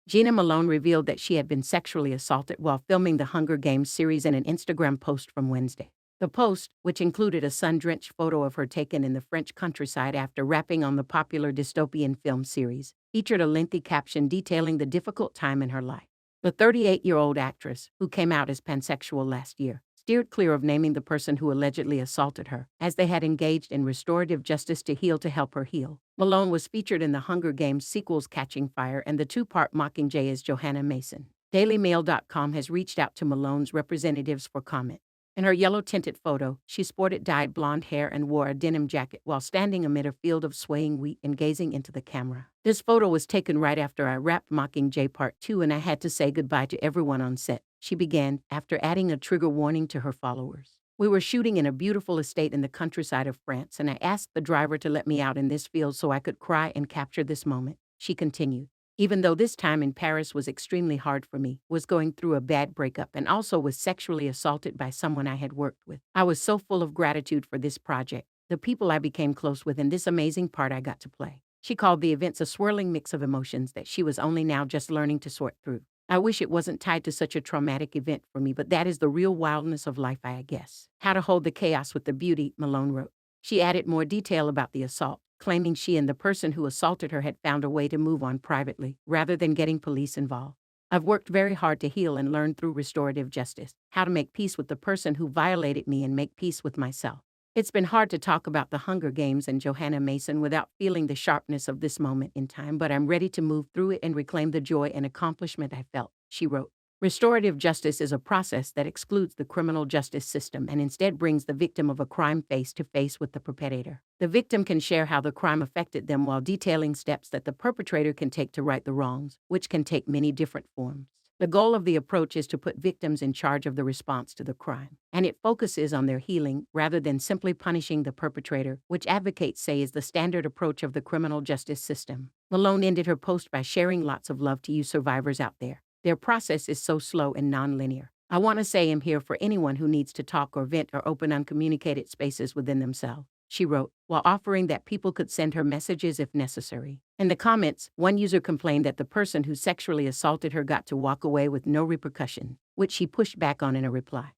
Jena Malone revealed that she had been sexually assaulted while filming the Hunger Games series in an Instagram post from Wednesday. The post, which included a sun-drenched photo of her taken in the French countryside after rapping on the popular dystopian film series, featured a lengthy caption detailing the difficult time in her life. The 38-year-old actress, who came out as pansexual last year, steered clear of naming the person who allegedly assaulted her, as they had engaged in restorative justice to help her heal. Malone was featured in the Hunger Games sequels Catching Fire and the two-part Mockingjay as Johanna Mason. DailyMail.com has reached out to Malone's representatives for comment. In her yellow-tinted photo, she sported dyed blonde hair and wore a denim jacket while standing amid a field of swaying wheat and gazing into the camera. This photo was taken right after I wrapped Mockingjay Part 2 and I had to say goodbye to everyone on set, she began, after adding a trigger warning to her followers. We were shooting in a beautiful estate in the countryside of France, and I asked the driver to let me out in this field so I could cry and capture this moment, she continued. Even though this time in Paris was extremely hard for me, was going through a bad breakup and also was sexually assaulted by someone I had worked with. I was so full of gratitude for this project, the people I became close with, and this amazing part I got to play. She called the events a swirling mix of emotions that she was only now just learning to sort through. I wish it wasn't tied to such a traumatic event for me, but that is the real wildness of life, I guess. How to hold the chaos with the beauty, Malone wrote. She added more detail about the assault, claiming she and the person who assaulted her had found a way to move on privately, rather than getting police involved. I've worked very hard to heal and learn through restorative justice, how to make peace with the person who violated me and make peace with myself. It's been hard to talk about the Hunger Games and Johanna Mason without feeling the sharpness of this moment in time, but I'm ready to move through it and reclaim the joy and accomplishment I felt, she wrote. Restorative justice is a process that excludes the criminal justice system and instead brings the victim of a crime face to face with the perpetrator. The victim can share how the crime affected them while detailing steps that the perpetrator can take to right the wrongs, which can take many different forms. The goal of the approach is to put victims in charge of the response to the crime, and it focuses on their healing rather than simply punishing the perpetrator, which advocates say is the standard approach of the criminal justice system. Malone ended her post by sharing lots of love to you survivors out there. Their process is so slow and non-linear. I want to say I'm here for anyone who needs to talk or vent or open uncommunicated spaces within themselves, she wrote, while offering that people could send her messages if necessary. In the comments, one user complained that the person who sexually assaulted her got to walk away with no repercussion, which she pushed back on in a reply.